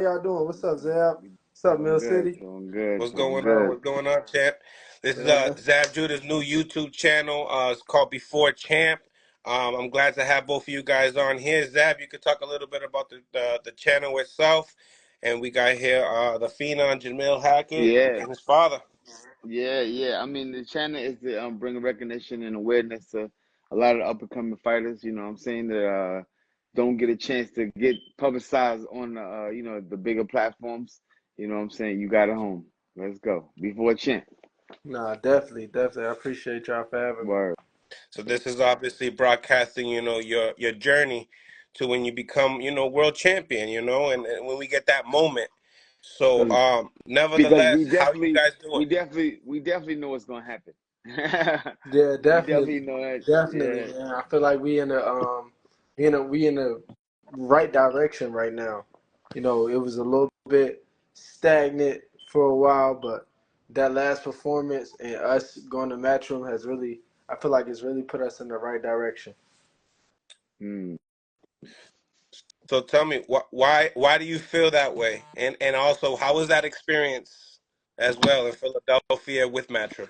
y'all doing? What's up, Zab? What's up, Mill City? Doing good, What's doing going on? good. What's going on, champ? This is Man, Zab Judah's new YouTube channel. It's called B4Champ. I'm glad to have both of you guys on here. Zab, you could talk a little bit about the channel itself, and we got here the phenom Jamil Hackett Yeah, and his father. yeah. I mean, the channel is to bring recognition and awareness to a lot of up and coming fighters. You know, what I'm saying that don't get a chance to get publicized on the bigger platforms. You know, what I'm saying you got it home. Let's go before champ. nah, definitely. I appreciate y'all for having me. Word. So this is obviously broadcasting, your journey to when you become, world champion, and when we get that moment. So, Because because nevertheless, how you guys doing? we definitely know what's gonna happen. Yeah, We definitely definitely, know that. definitely, Yeah. man. I feel like we in the right direction right now. It was a little bit stagnant for a while, but that last performance and us going to Matchroom has really, I feel like it's really put us in the right direction. Hmm. So tell me, why do you feel that way? And also, how was that experience as well in Philadelphia with Matchroom?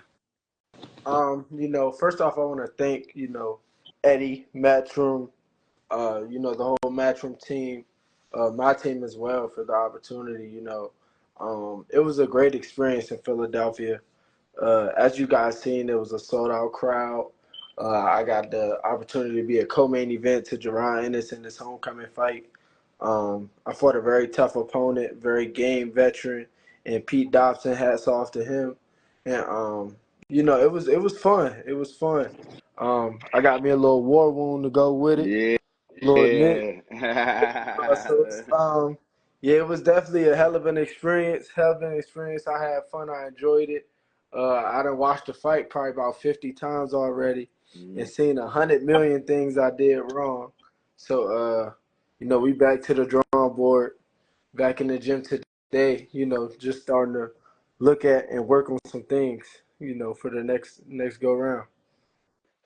First off, I want to thank Eddie, Matchroom, the whole Matchroom team, my team as well for the opportunity. It was a great experience in Philadelphia. As you guys seen, it was a sold out crowd. I got the opportunity to be a co-main event to Jerron Ennis in his homecoming fight. I fought a very tough opponent, very game veteran, and Pete Dobson. Hats off to him. And it was fun. It was fun. I got me a little war wound to go with it, Yeah. little Nick. Yeah, it was definitely a hell of an experience. Hell of an experience. I had fun. I enjoyed it. I done watched the fight probably about 50 times already, and Mhm. seen 100 million things I did wrong. So, we back to the drawing board, back in the gym today. Just starting to look at and work on some things. For the next go round.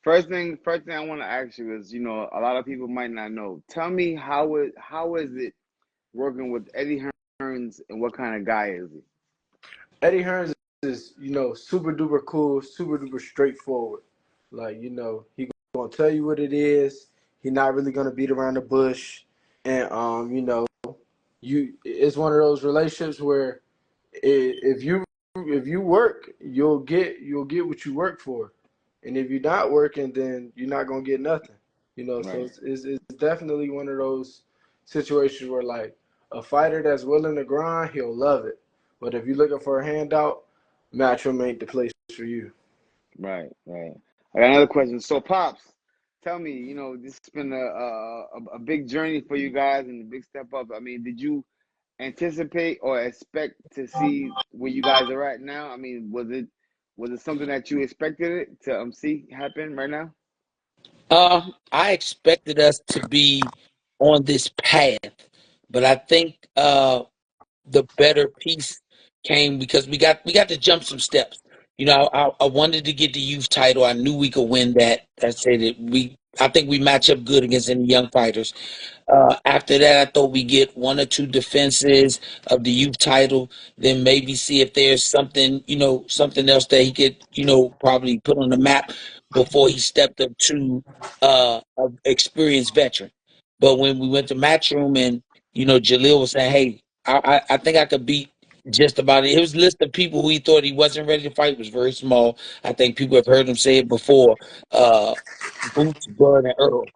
First thing I want to ask you is, a lot of people might not know. Tell me how is it working with Eddie Hearns and what kind of guy is he? Eddie Hearns is, super duper cool, super duper straightforward. Like, he gonna tell you what it is. He not really gonna beat around the bush. And it's one of those relationships where if you work, you'll get what you work for. And if you're not working, then you're not gonna get nothing. So Right. it's definitely one of those situations where like a fighter that's willing to grind, he'll love it. But if you're looking for a handout, Matchroom ain't the place for you. Right. I got another question. So, Pops, tell me, this has been a big journey for you guys and a big step up. I mean, did you anticipate or expect to see where you guys are at now? I mean, was it something that you expected it to see happen right now? I expected us to be on this path, but I think the better piece came because we got to jump some steps. I wanted to get the youth title. I knew we could win that. I said that I think we match up good against any young fighters. After that, I thought we get one or two defenses of the youth title, then maybe see if there's something, something else that he could, probably put on the map before he stepped up to an experienced veteran. But when we went to Matchroom and, Jalil was saying, hey, I think I could beat just about it. His list of people who he thought he wasn't ready to fight was very small. I think people have heard him say it before. Boots, Bud, and Earl.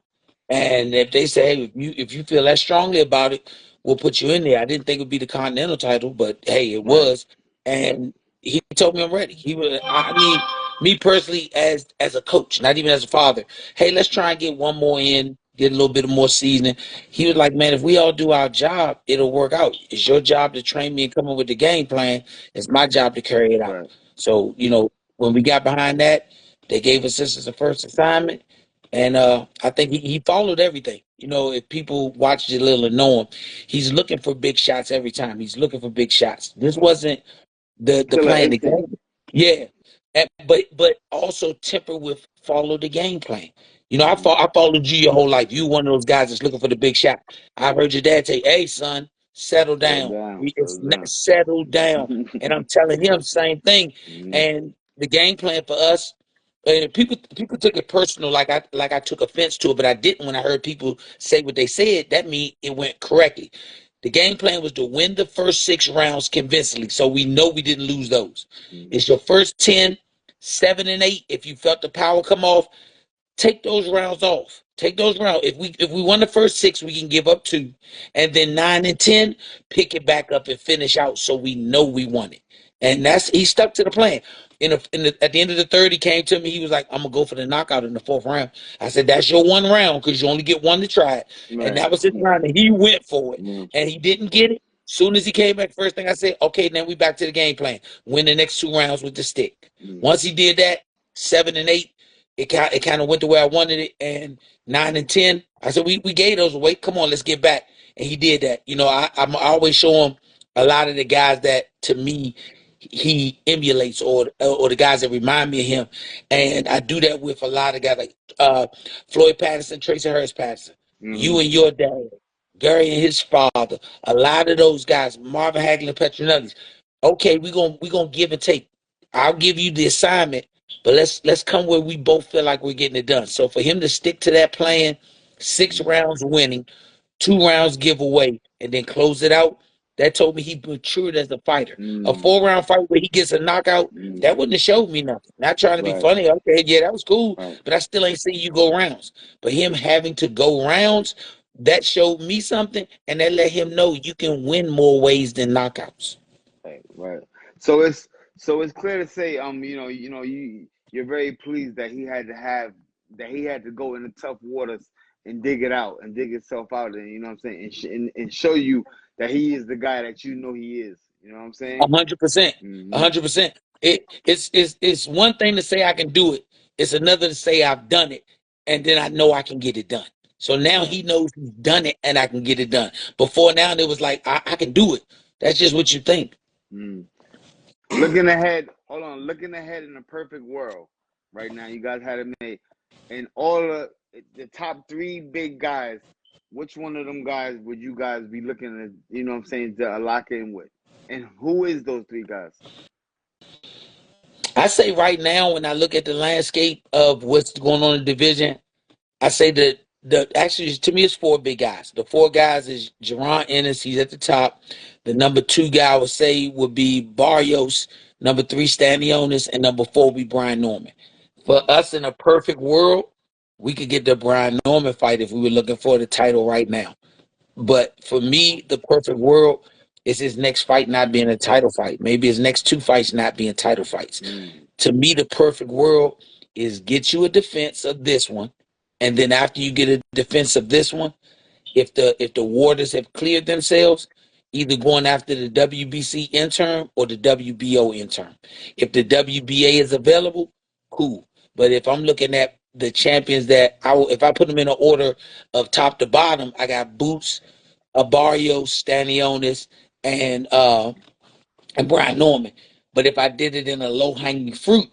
And if they say, hey, if you feel that strongly about it, we'll put you in there. I didn't think it would be the Continental title, but hey, it Right. was. And he told me I'm ready. He was. I mean, me personally, as a coach, not even as a father. Hey, let's try and get one more in, get a little bit of more seasoning. He was like, man, if we all do our job, it'll work out. It's your job to train me and come up with the game plan. It's my job to carry it out. Right. So when we got behind that, they gave us this as a first assignment. And I think he followed everything. If people watch Jalil and know him, he's looking for big shots every time. He's looking for big shots. This wasn't the Killer plan, the instinct. game. Yeah. But also temper with follow the game plan. Hmm. I followed you your whole life. You one of those guys that's looking for the big shot. I heard your dad say, hey son, settle Settle down. down. It's Settle not down. settle down. And I'm telling him same thing. Mm-hmm. And the game plan for us, people took it personal, like I took offense to it, but I didn't. When I heard people say what they said, that means it went correctly. The game plan was to win the first 6 rounds convincingly, so we know we didn't lose those. Mm-hmm. It's your first 10, 7 and 8. If you felt the power come off, take those rounds off. Take those rounds. If we won the first 6, we can give up 2, and then 9 and 10, pick it back up and finish out, so we know we won it. And he stuck to the plan. At the end of the third, he came to me. He was like, "I'm gonna go for the knockout in the 4th round." I said, "That's your 1 round because you only get 1 to try it." And Right. that was his round, and he went for it, Mm-hmm. and he didn't get it. Soon as he came back, first thing I said, "Okay, then we back to the game plan. Win the next 2 rounds with the stick." Once he did that, 7 and 8, it kind of went the way I wanted it, and 9 and 10, I said we gave those away. Come on, let's get back, and he did that. I always show him a lot of the guys that to me he emulates, or the guys that remind me of him, and I do that with a lot of guys like Floyd Patterson, Tracy Hurst Patterson, you Mm-hmm. and your dad, Gary and his father, a lot of those guys, Marvin Hagler, Petronellis. Okay, we gonna give and take. I'll give you the assignment, but let's come where we both feel like we're getting it done. So for him to stick to that plan, 6 rounds winning, 2 rounds giveaway, and then close it out, that told me he matured as a fighter. A Mm-hmm. 4 round fight where he gets a knockout, Mm-hmm. that wouldn't have showed me nothing. Not trying to be Right. funny. Okay, yeah, that was cool, Right. but I still ain't seen you go rounds. But him having to go rounds, that showed me something, and that let him know you can win more ways than knockouts. Right. Right. So it's clear to say, you're very pleased that he had to go in the tough waters and dig it out and dig himself out, and you know what I'm saying, and show you that he is the guy that you know he is. You know what I'm saying? 100%. Mm-hmm. 100%. It's one thing to say I can do it. It's another to say I've done it, and then I know I can get it done. So now Right. he knows he's done it, and I can get it done. Before now, it was like I can do it. That's just what you think. Mm. Looking ahead, hold on. Looking ahead in a perfect world, right now, you guys had it made, and all the top 3 big guys. Which one of them guys would you guys be looking at? You know what I'm saying, to lock in with, and who is those 3 guys? I say right now, when I look at the landscape of what's going on in the division, I say that actually to me it's 4 big guys. The 4 guys is Jerron Ennis, he's at the top. The number 2 guy I would say would be Barrios, number 3 Stanionis, and number 4 would be Brian Norman. For us in a perfect world, we could get the Brian Norman fight if we were looking for the title right now. But for me, the perfect world is his next fight not being a title fight. Maybe his next 2 fights not being title fights. Mm. To me, the perfect world is get you a defense of this one, and then after you get a defense of this one, if the waters have cleared themselves, either going after the WBC interim or the WBO interim. If the WBA is available, cool. But if I'm looking at the champions if I put them in an order of top to bottom, I got Boots, Barrios, Stanionis, and Brian Norman. But if I did it in a low hanging fruit,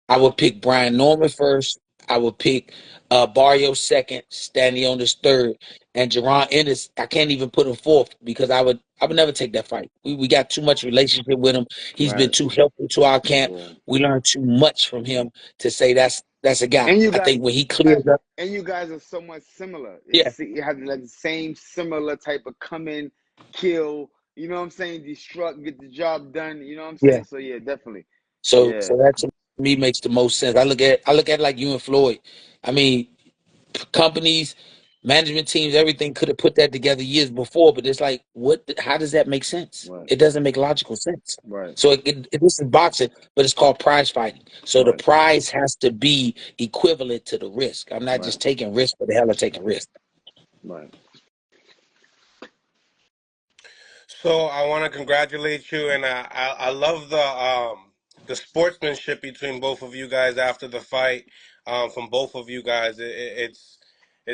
I would pick Brian Norman first. I would pick Barrio second, Stanionis third, and Jerron Ennis. I can't even put him fourth because I would never take that fight. We got too much relationship with him. He's been Right. too helpful to our camp. Yeah. We learned too much from him to say that's a guy. And you I guys, think when he clears up, and you guys are somewhat similar. yeah, You have like the same similar type of come in, kill. You know what I'm saying? Destruct, get the job done. You know what I'm yeah. saying? So yeah, definitely. So Yeah. so that to me makes the most sense. I look at it like you and Floyd. I mean, companies, management teams, everything could have put that together years before, but it's like, how does that make sense? Right. It doesn't make logical sense. Right. So this is boxing, but it's called prize fighting. So the Right. prize has to be equivalent to the risk. I'm not Right. just taking risk for the hell of taking risk. Right. So I want to congratulate you, and I love the sportsmanship between both of you guys after the fight, from both of you guys. It's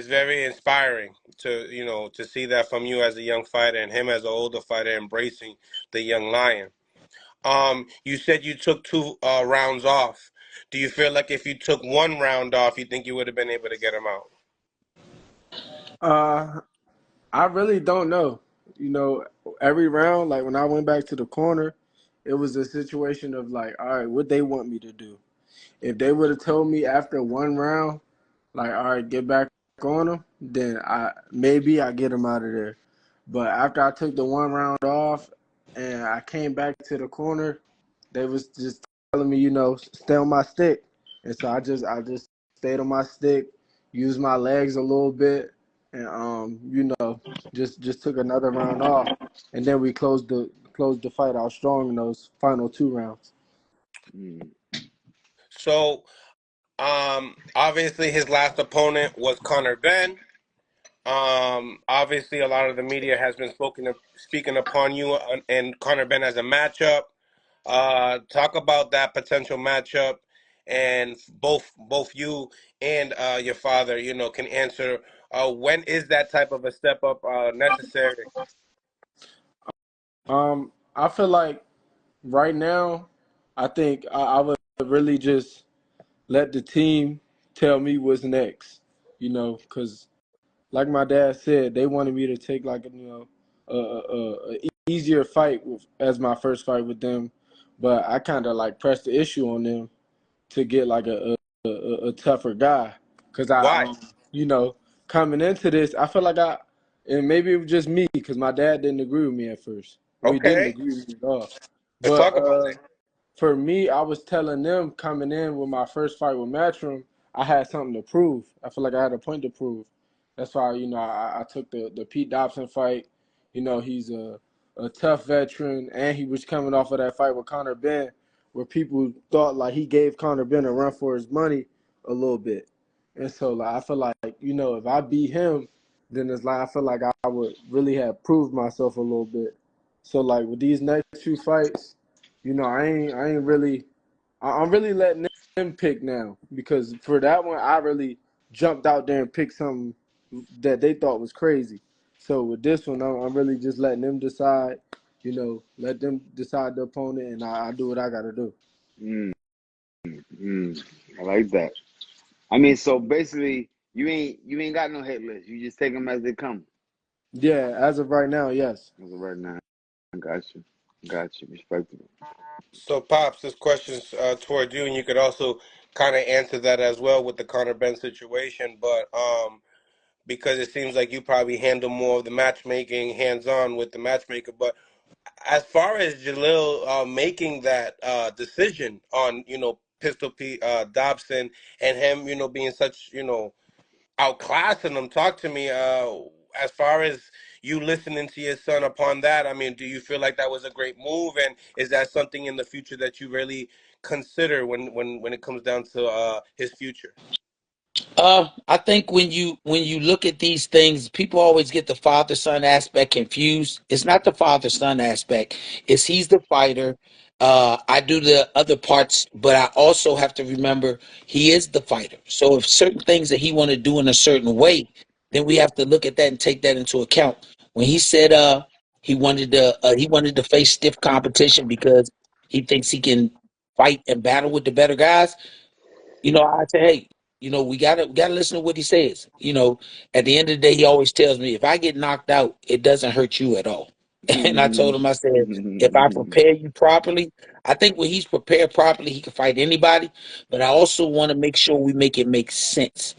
very inspiring to to see that from you as a young fighter and him as an older fighter embracing the young lion. You said you took 2 rounds off. Do you feel like if you took 1 round off, you think you would have been able to get him out? I really don't know. you know, every round, like when I went back to the corner, it was a situation of like, all right, what they want me to do. If they would have told me after one round, like, all right, get back on them, then I get them out of there. But after I took the one round off and I came back to the corner, they was just telling me, stay on my stick. And so I just stayed on my stick, used my legs a little bit, and just took another round off. And then we closed the fight out strong in those final two rounds. Mm. So, obviously his last opponent was Conor Ben. Obviously, a lot of the media has been speaking upon you and Conor Ben as a matchup. Talk about that potential matchup, and both you and your father, can answer. When is that type of a step up necessary? I feel like right now, I think I would really just let the team tell me what's next. Because like my dad said, they wanted me to take like a easier fight as my first fight with them, but I kind of like pressed the issue on them to get like a tougher guy. Because Why? you know, coming into this, I feel like and maybe it was just me because my dad didn't agree with me at first. Well, he didn't Okay, agree with me at all. let's But talk about it. for me, I was telling them coming in with my first fight with Matchroom, I had something to prove. I feel like I had a point to prove. That's why, I took the Pete Dobson fight. He's a tough veteran, and he was coming off of that fight with Conor Ben, where people thought like he gave Conor Ben a run for his money a little bit. And so like I feel like, if I beat him, then it's like I feel like I would really have proved myself a little bit. So like with these next few fights, I ain't really. I'm really letting them pick now because for that one, I really jumped out there and picked something that they thought was crazy. So with this one, I'm really just letting them decide. Let them decide the opponent, and I do what I got to do. Mm. Mm. I like that. I mean, so basically, you ain't got no hit list. You just take them as they come. Yeah, as of right now, yes. As of right now, I got you. Got you. Respectable. So, Pops, this question's toward you, and you could also kind of answer that as well with the Conor Ben situation. But because it seems like you probably handle more of the matchmaking, hands-on with the matchmaker. But as far as Jalil making that decision on, Pistol Pete Dobson and him, being such, outclassing them, talk to me as far as you listening to your son upon that. I mean, do you feel like that was a great move, and is that something in the future that you really consider when it comes down to his future? I think when you look at these things, people always get the father son aspect confused. It's not the father son aspect. It's he's the fighter. I do the other parts, but I also have to remember he is the fighter. So if certain things that he want to do in a certain way, then we have to look at that and take that into account. When he said he wanted to face stiff competition because he thinks he can fight and battle with the better guys, I say, hey, we gotta listen to what he says. At the end of the day, he always tells me if I get knocked out, it doesn't hurt you at all. And I told him, I said, if I prepare you properly, I think when he's prepared properly, he can fight anybody. But I also want to make sure we make it make sense.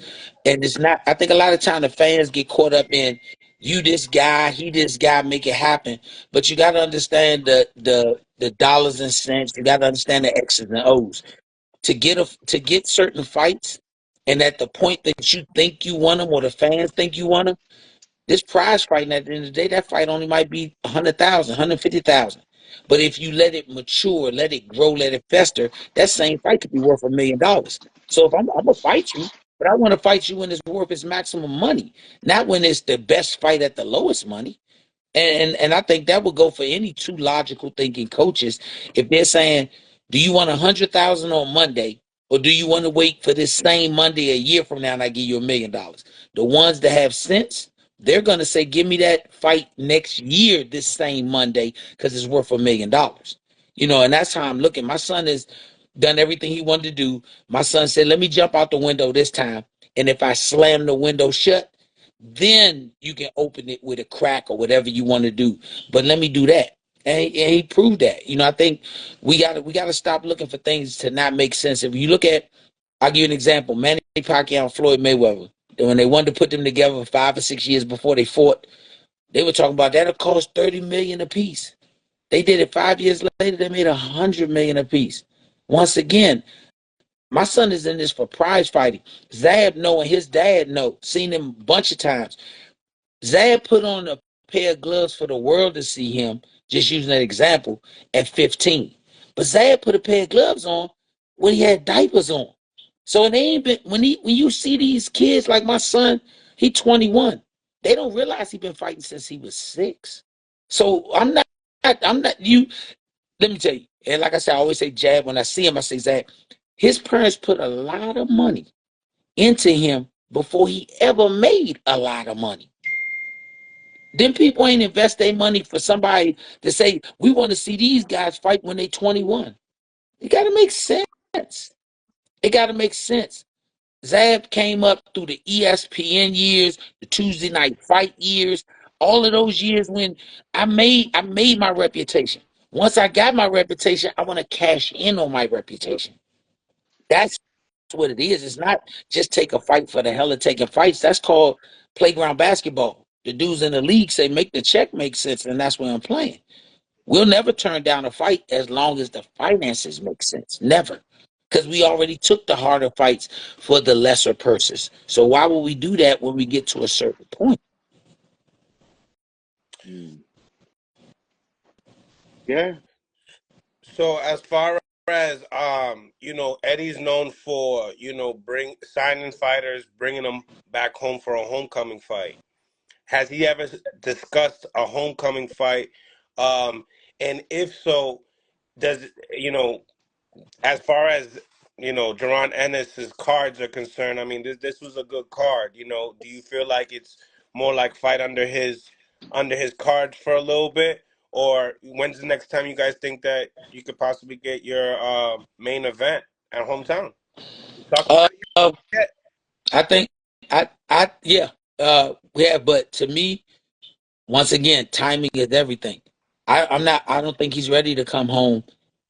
And it's not. I think a lot of time the fans get caught up in you this guy, he this guy, make it happen. But you got to understand the dollars and cents. You got to understand the X's and O's to get certain fights, and at the point that you think you want them or the fans think you want them, this prize fighting at the end of the day, that fight only might be 100,000, 150,000. But if you let it mature, let it grow, let it fester, that same fight could be worth $1 million. So if I'm gonna fight you, but I want to fight you when it's worth its maximum money, not when it's the best fight at the lowest money. And I think that would go for any two logical thinking coaches. If they're saying, do you want 100,000 on Monday, or do you want to wait for this same Monday a year from now and I give you $1 million? The ones that have sense, they're gonna say, give me that fight next year this same Monday because it's worth $1 million. And that's how I'm looking. My son has done everything he wanted to do. My son said, let me jump out the window this time. And if I slam the window shut, then you can open it with a crack or whatever you want to do. But let me do that. And he proved that. I think we gotta stop looking for things to not make sense. If you look at, I'll give you an example: Manny Pacquiao and Floyd Mayweather. When they wanted to put them together 5 or 6 years before they fought, they were talking about that'll cost $30 million a piece. They did it 5 years later. They made $100 million a piece. Once again, my son is in this for prize fighting. Zab know and his dad know. Seen him a bunch of times. Zab put on a pair of gloves for the world to see him, just using that example, at 15. But Zab put a pair of gloves on when he had diapers on. So they ain't been when you see these kids like my son, he 21. They don't realize he been fighting since he was 6. So I'm not you. Let me tell you, and like I said, I always say Jab. When I see him, I say Zab. His parents put a lot of money into him before he ever made a lot of money. Then people ain't invest their money for somebody to say, we want to see these guys fight when they 21. It got to make sense. It got to make sense. Zab came up through the ESPN years, the Tuesday Night Fight years, all of those years when I made my reputation. Once I got my reputation, I want to cash in on my reputation. That's what it is. It's not just take a fight for the hell of taking fights. That's called playground basketball. The dudes in the league say make the check make sense, and that's where I'm playing. We'll never turn down a fight as long as the finances make sense. Never. Because we already took the harder fights for the lesser purses. So why would we do that when we get to a certain point? Yeah. So as far as Eddie's known for bring signing fighters, bringing them back home for a homecoming fight. Has he ever discussed a homecoming fight? And if so, does as far as Jaron Ennis's cards are concerned, I mean, this was a good card. Do you feel like it's more like fight under his cards for a little bit, or when's the next time you guys think that you could possibly get your main event at hometown? You talked Uh, about it uh, yet? I think yeah, yeah, but to me, once again, timing is everything. I don't think he's ready to come home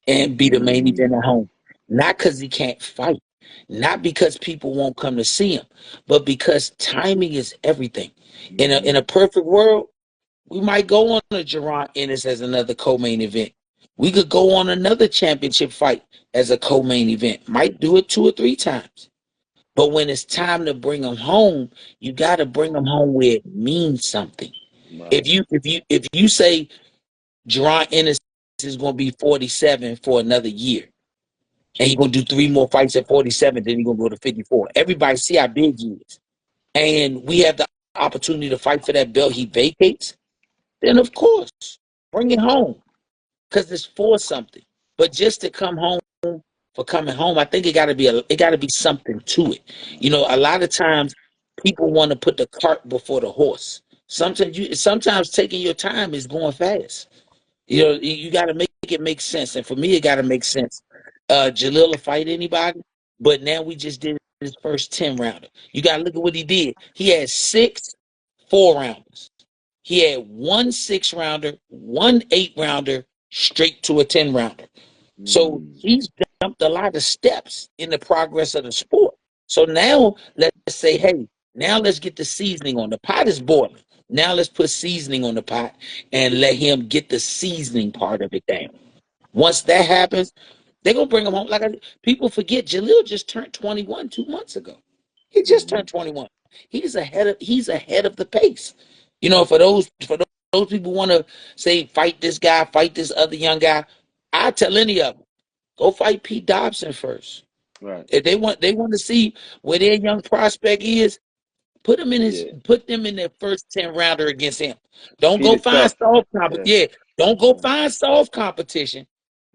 and be the main event Mm. at home. Not because he can't fight, not because people won't come to see him, but because timing is everything. In a perfect world, we might go on a Gerard Ennis as another co-main event. We could go on another championship fight as a co-main event. Might do it 2 or 3 times. But when it's time to bring them home, you got to bring them home where it means something. If Right. you say Jerron Ennis is going to be 47 for another year, and he's going to do 3 more fights at 47, then he's going to go to 54. Everybody see how big he is, and we have the opportunity to fight for that belt he vacates. Then of course, bring it home because it's for something. But just to come home for coming home, I think it got to be something to it. A lot of times people want to put the cart before the horse. Sometimes taking your time is going fast. You got to make it make sense, and for me, it got to make sense. Jalil will fight anybody, but now we just did his first 10 rounder. You got to look at what he did. He had 6 4 rounders. He had 1 6 rounder, 1 8 rounder, straight to a 10 rounder. So Mm. he's jumped a lot of steps in the progress of the sport. So now let's say, hey, now let's get the seasoning on. The pot is boiling. Now let's put seasoning on the pot and let him get the seasoning part of it down. Once that happens, they're gonna bring him home. People forget Jalil just turned 21 2 months ago. He just turned 21. He's ahead of the pace. For those people want to say fight this guy, fight this other young guy, I tell any of them, go fight Pete Dobson first. Right. If they want to see where their young prospect is, Yeah. put them in their first 10 rounder against him. Don't go Peter's find tough. soft Yeah. competition. Yeah, don't go Yeah. find soft competition.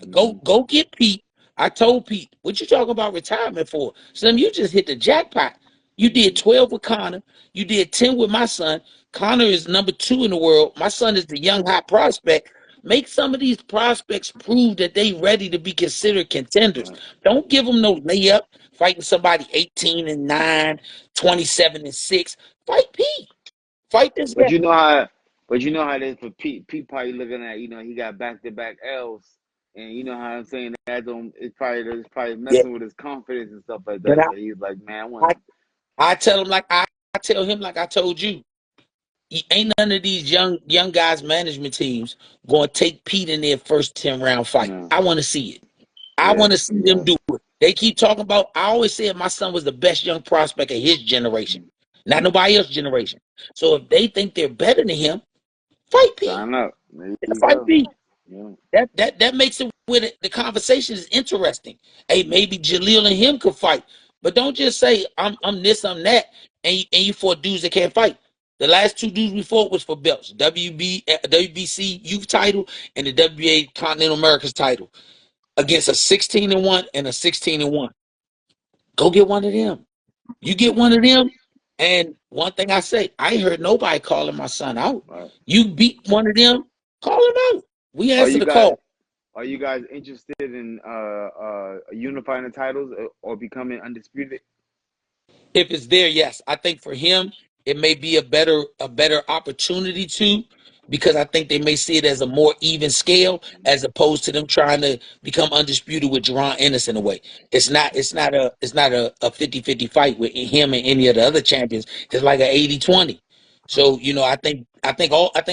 Go Mm. go get Pete. I told Pete, what you talking about retirement for? Slim, you just hit the jackpot. You did Mm. 12 with Connor. You did 10 with my son. Connor is number 2 in the world. My son is the young hot prospect. Make some of these prospects prove that they ready to be considered contenders. Right. Don't give them no layup fighting somebody 18-9, 27-6. Fight Pete. Fight this But guy. you know how, but you know how it is for Pete. Pete probably looking at, he got back-to-back L's, and you know how I'm saying that don't. It's probably Yeah. messing with his confidence and stuff like But that. So he's like, man, I want. I tell him like I tell him like I told you. Ain't none of these young guys management teams going to take Pete in their first 10-round fight. No, I want to see it. I yeah, want to see them yeah, do it. They keep talking about. I always said my son was the best young prospect of his generation, not nobody else's generation. So if they think they're better than him, fight Pete. sign up. There Yeah, you fight go. Pete. Yeah. That makes it with it, the conversation is interesting. Hey, maybe Jalil and him could fight, but don't just say I'm this, I'm that, and you fought dudes that can't fight. The last two dudes we fought was for belts, WBC youth title and the WBA Continental Americas title against a 16-1 and a 16-1. Go get one of them. You get one of them, and one thing I say, I ain't heard nobody calling my son out. Right. You beat one of them, call him out. We Are answer you the guys call. are you guys interested in unifying the titles or becoming undisputed? If it's there, yes. I think for him, it may be a better opportunity to, because I think they may see it as a more even scale as opposed to them trying to become undisputed with Jerron Ennis in a way. It's not a 50-50 fight with him and any of the other champions. It's like an 80-20. So, I think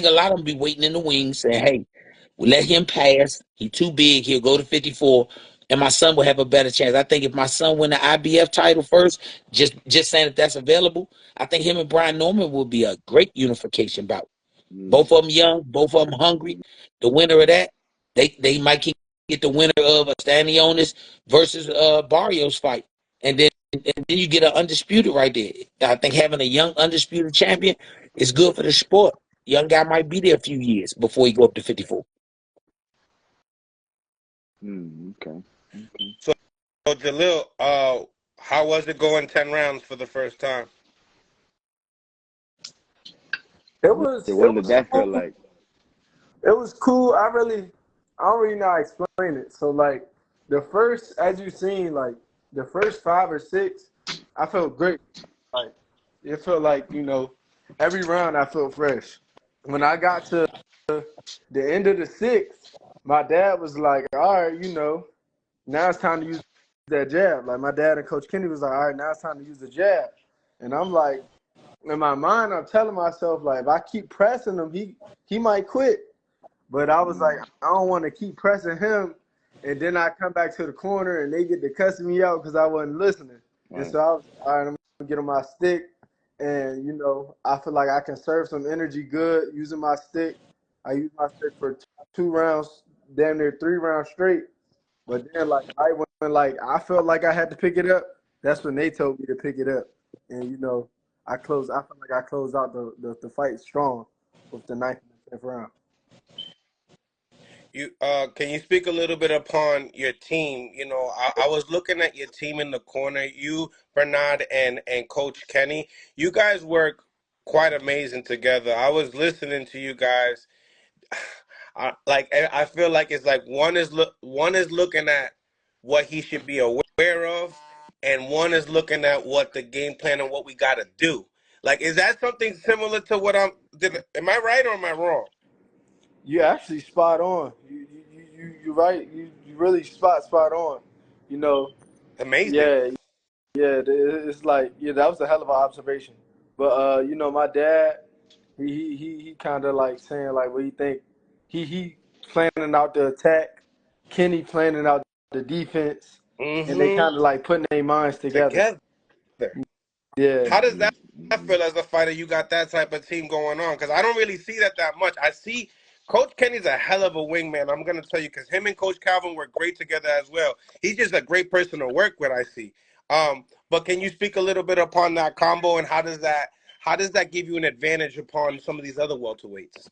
a lot of them be waiting in the wings saying, hey, we let him pass. He too big. He'll go to 54, and my son will have a better chance. I think if my son win the IBF title first, just saying that that's available, I think him and Brian Norman will be a great unification bout. Mm, Both of them young, both of them hungry. The winner of that, they might get the winner of a Stanionis versus Barrios fight, and then you get an undisputed right there. I think having a young undisputed champion is good for the sport. Young guy might be there a few years before he go up to 54. okay. Okay. So, Jalil, how was it going 10 rounds for the first time? Yeah, It what did was that feel cool. like? It was cool. I don't really know how to explain it. So like the first, as you seen, like the first 5 or 6, I felt great. Like it felt like every round I felt fresh. When I got to the end of the 6th, my dad was like, "All right, now it's time to use that jab." Like my dad and Coach Kenny was like, "All right, now it's time to use the jab," and I'm like, in my mind, I'm telling myself like, if I keep pressing him, he might quit. But I was like, Mm, I don't want to keep pressing him, and then I come back to the corner and they get to cussing me out because I wasn't listening. And right. so I was like, all right, I'm gonna get on my stick, and I feel like I can serve some energy good using my stick. I used my stick for 2 rounds, damn near 3 rounds straight. But then like right when like I felt like I had to pick it up, that's when they told me to pick it up, and I closed. I felt like I closed out the fight strong with the ninth and 10th round. You can you speak a little bit upon your team? I was looking at your team in the corner. You, Bernard, and Coach Kenny. You guys work quite amazing together. I was listening to you guys. I feel like it's like one is looking at what he should be aware of, and one is looking at what the game plan and what we got to do. Like, is that something similar to what am I right or am I wrong? You actually spot on. You right. You really spot on. You know, Amazing. yeah, yeah. It's like that was a hell of an observation. But my dad, he kind of like saying like what he think. He planning out the attack. Kenny planning out the defense, and they Mm-hmm. kind of like putting their minds together. Together. Yeah. How does Mm-hmm, that feel as a fighter? You got that type of team going on because I don't really see that much. I see Coach Kenny's a hell of a wingman. I'm gonna tell you because him and Coach Calvin work great together as well. He's just a great person to work with. I see. But can you speak a little bit upon that combo and how does that give you an advantage upon some of these other welterweights?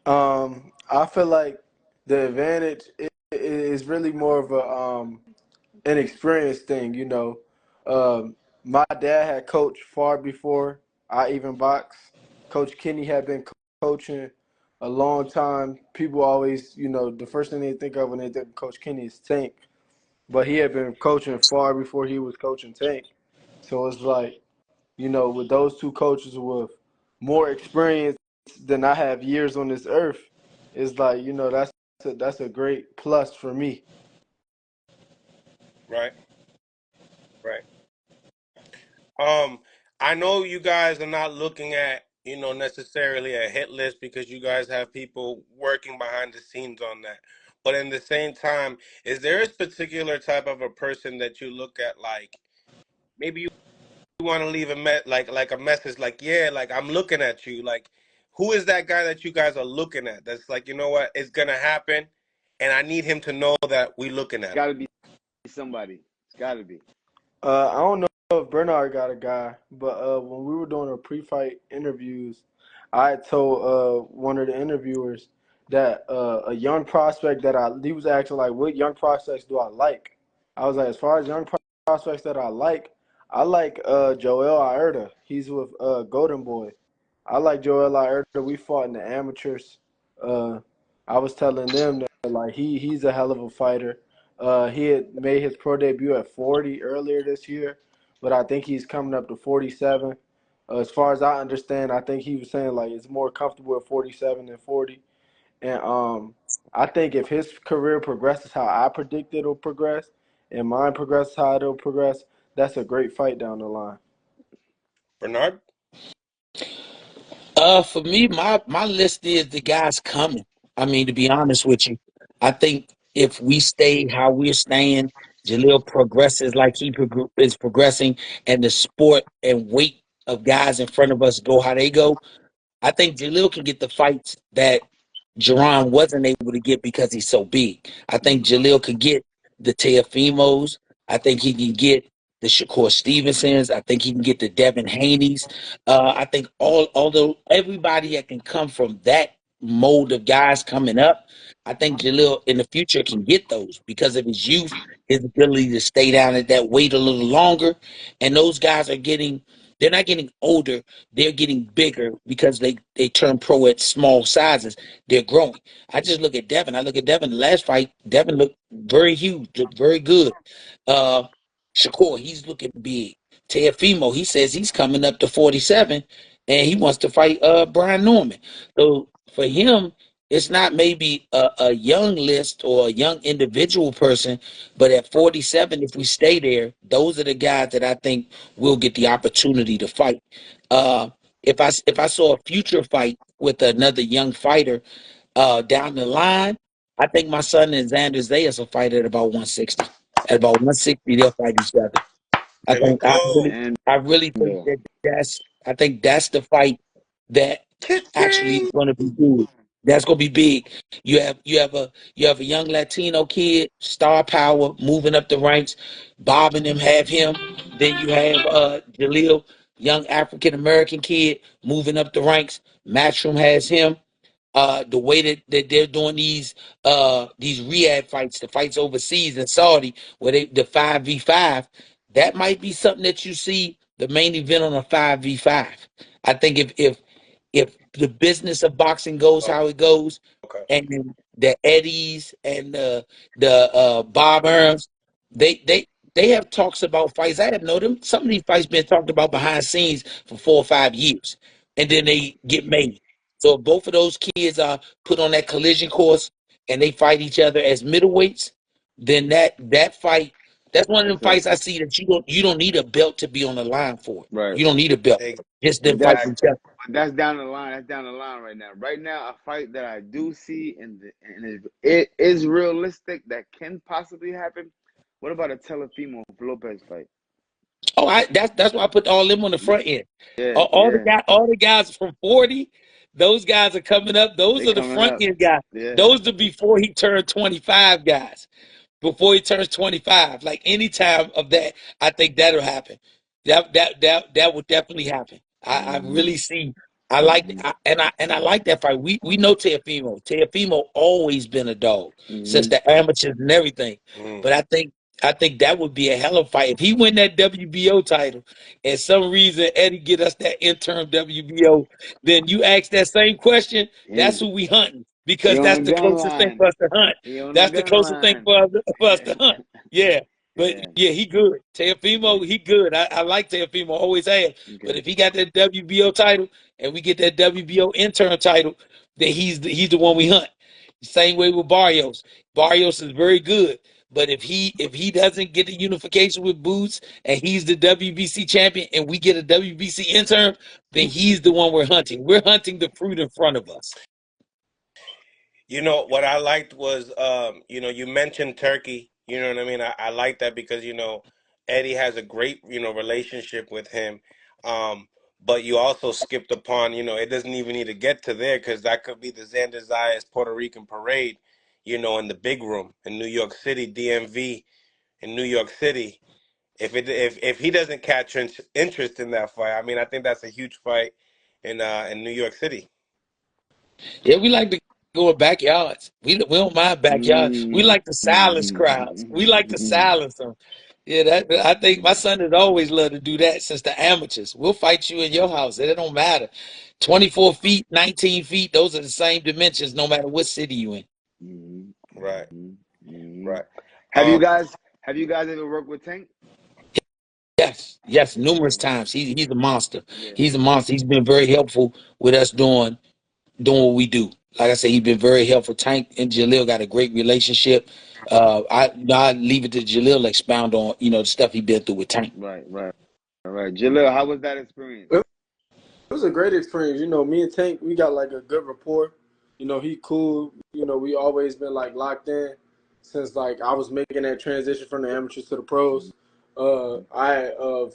I feel like the advantage is really more of an experience thing. My dad had coached far before I even boxed. Coach Kenny had been coaching a long time. People always, the first thing they think of when they think of Coach Kenny is Tank, but he had been coaching far before he was coaching Tank. So it's like, with those two coaches with more experience than I have years on this earth, it's like, that's a great plus for me. Right. Right. Um, I know you guys are not looking at, necessarily a hit list because you guys have people working behind the scenes on that. But in the same time, is there a particular type of a person that you look at, like maybe you want to leave a like a message, like, yeah, like I'm looking at you, like who is that guy that you guys are looking at that's like, you know what, it's gonna happen, and I need him to know that we looking It's at him. got to be somebody. It's got to be. I don't know if Bernard got a guy, but when we were doing our pre-fight interviews, I had told one of the interviewers that a young prospect he was asking like, what young prospects do I like? I was like, as far as young prospects that I like Joel Aerta. He's with Golden Boy. I like Joel Aerta. We fought in the amateurs. Uh, I was telling them that like he's a hell of a fighter. He had made his pro debut at 40 earlier this year, but I think he's coming up to 47. As far as I understand, I think he was saying like it's more comfortable at 47 than 40. And I think if his career progresses how I predict it'll progress, and mine progresses how it'll progress, that's a great fight down the line. Bernard. For me, my list is the guys coming. I mean, to be honest with you, I think if we stay how we're staying, Jalil progresses like is progressing, and the sport and weight of guys in front of us go how they go. I think Jalil can get the fights that Jerron wasn't able to get because he's so big. I think Jalil could get the Teofimos. I think he can get the Shakur Stevensons. I think he can get the Devin Haney's. I think although everybody that can come from that mold of guys coming up, I think Jalil in the future can get those because of his youth, his ability to stay down at that weight a little longer. And those guys are they're not getting older, they're getting bigger because they turn pro at small sizes. They're growing. I just look at Devin. I look at Devin. The last fight, Devin looked very huge, looked very good. Uh, Shakur, he's looking big. Teofimo, he says he's coming up to 47, and he wants to fight Brian Norman. So for him, it's not maybe a young list or a young individual person, but at 47, if we stay there, those are the guys that I think will get the opportunity to fight. Uh, if I saw a future fight with another young fighter down the line, I think my son and Xander Zayas will fight at about 160. At about 160, they'll fight each other. I There we think go. And I really think that I think that's the fight that actually is Cha-ching. going to be good. That's going to be big. You have a young Latino kid, star power, moving up the ranks. Bob and them have him. Then you have Jalil, young African American kid, moving up the ranks. Matchroom has him. The way that they're doing these rehab fights, the fights overseas in Saudi, where the 5v5, that might be something that you see the main event on a 5v5. I think if the business of boxing goes how it goes, Okay. and then the Eddies and the Bob Arms, they have talks about fights. I have know them. Some of these fights been talked about behind scenes for 4 or 5 years, and then they get made. So if both of those kids are put on that collision course and they fight each other as middleweights, then that fight, that's one of them that's a fights I see that you don't need a belt to be on the line for it. right. You don't need a belt. Just them But that's fighting each other. that's down the line. That's down the line right now. Right now, a fight that I do see and it is realistic that can possibly happen. What about a Telefimo Lopez fight? Oh, that's why I put all them on the front end. Yeah, yeah. All the guys from 40, those guys are coming up. Those They are the coming front up. end guys. Yeah. Those are before he turned 25 guys. Before he turns 25. Like any time of that, I think that'll happen. That would definitely happen. I Mm-hmm. really see. I like I like that fight. We know Teofimo. Teofimo always been a dog since Mm-hmm. the amateurs and everything. Mm. But I think that would be a hell of a fight if he win that WBO title. And some reason Eddie get us that interim WBO. Then you ask that same question. That's He, who we hunting he because on that's the the gun closest thing line. for us to hunt. He on the That's the gun closest thing line. for us to hunt. Yeah. But Yeah. yeah, he good. Okay. Teofimo, he good. I like Teofimo, always have. But Okay. if he got that WBO title and we get that WBO intern title, then he's the one we hunt. Same way with Barrios. Barrios is very good. But if he doesn't get the unification with Boots and he's the WBC champion and we get a WBC intern, then he's the one we're hunting. We're hunting the fruit in front of us. You know what I liked was, you mentioned Turkey. You know what I mean. I like that because Eddie has a great relationship with him. Um, but you also skipped upon it doesn't even need to get to there because that could be the Xander Zayas Puerto Rican parade, in the big room in New York City, DMV in New York City. If he doesn't catch interest in that fight, I mean, I think that's a huge fight in New York City. Yeah, we like to go in backyards. We don't mind backyards. We Mm. like to silence crowds. We like to silence them. Yeah, that I think my son has always loved to do that since the amateurs. We'll fight you in your house. It don't matter. 24 feet, 19 feet, those are the same dimensions no matter what city you in. Mhm, Right, mhm, mhm. right. Have you guys have you guys ever worked with Tank? Yes, numerous Okay. times. He's a monster. Yeah. He's a monster. He's been very helpful with us doing what we do. Like I said, he's been very helpful. Tank and Jalil got a great relationship. I leave it to Jalil to expound on the stuff he been through with Tank. Right, right, right. Jalil, how was that experience? It was a great experience. Me and Tank, we got like a good rapport. He cool. We always been like locked in since like I was making that transition from the amateurs to the pros. I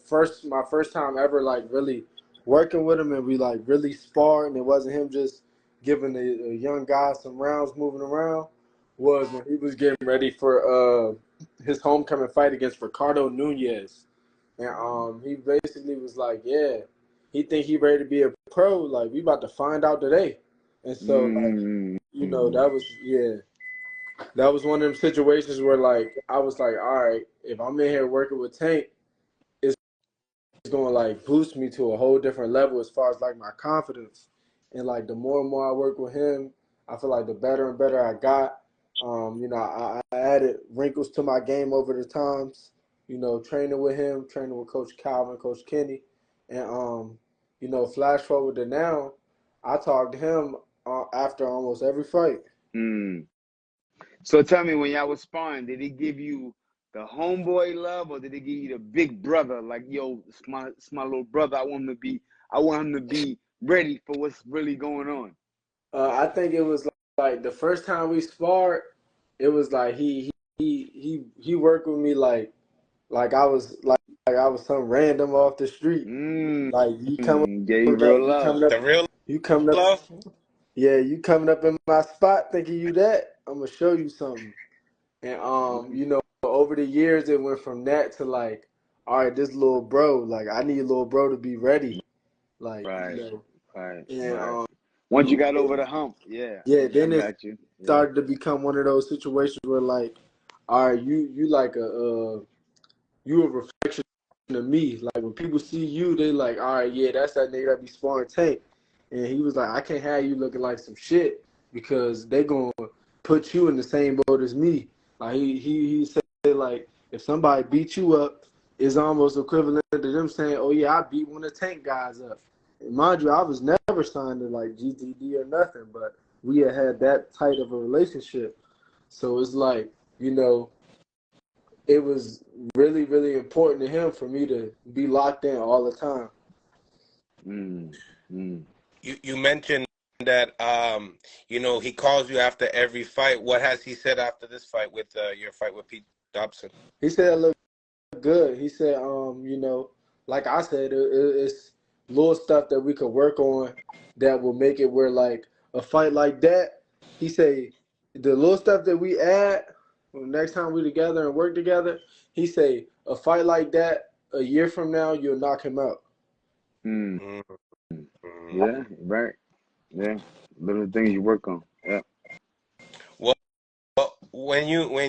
first my first time ever like really working with him and we like really sparred and it wasn't him just giving the young guy some rounds moving around was when he was getting ready for his homecoming fight against Ricardo Nunez. And he basically was like, yeah, he think he ready to be a pro. Like we about to find out today. And so like, Mm, that was that was one of them situations where like I was like, all right, if I'm in here working with Tank, it's going to like boost me to a whole different level as far as like my confidence. And like the more and more I work with him, I feel like the better and better I got. I added wrinkles to my game over the times. Training with him, training with Coach Calvin, Coach Kenny, and flash forward to now, I talk to him after almost every fight. mm. So tell me, when y'all was sparring, did he give you the homeboy love, or did he give you the big brother? Like, yo, it's my little brother. I want him to be ready for what's really going on. I think it was like the first time we sparred, it was like he worked with me like I was some random off the street. Mm, Like you coming gave you up, real love. The real you coming up, love. yeah, you coming up in my spot thinking you that. I'm gonna show you something. And over the years it went from that to like, all right, this little bro, like I need little bro to be ready, like Right, right, and right. Once you got over then, the hump, yeah, yeah, I then it got you. Yeah. started to become one of those situations where like, all right, you like you a reflection of me. Like when people see you, they like, all right, yeah, that's that nigga that be sparring Tank. And he was like, I can't have you looking like some shit because they gonna put you in the same boat as me. Like he said like if somebody beat you up, it's almost equivalent to them saying, oh yeah, I beat one of the Tank guys up. And mind you, I was never signed to like GTD or nothing, but we had that tight of a relationship. So it's like, it was really, really important to him for me to be locked in all the time. Mm, mm. You mentioned that he calls you after every fight. What has he said after this fight with your fight with Pete Dobson? He said I look good. He said, like I said, it's little stuff that we could work on that will make it where like a fight like that. He say the little stuff that we add next time we together and work together. He say a fight like that a year from now you'll knock him out. Mm. Mhm. Yeah, right. Yeah. Little things you work on. Yeah. Well, when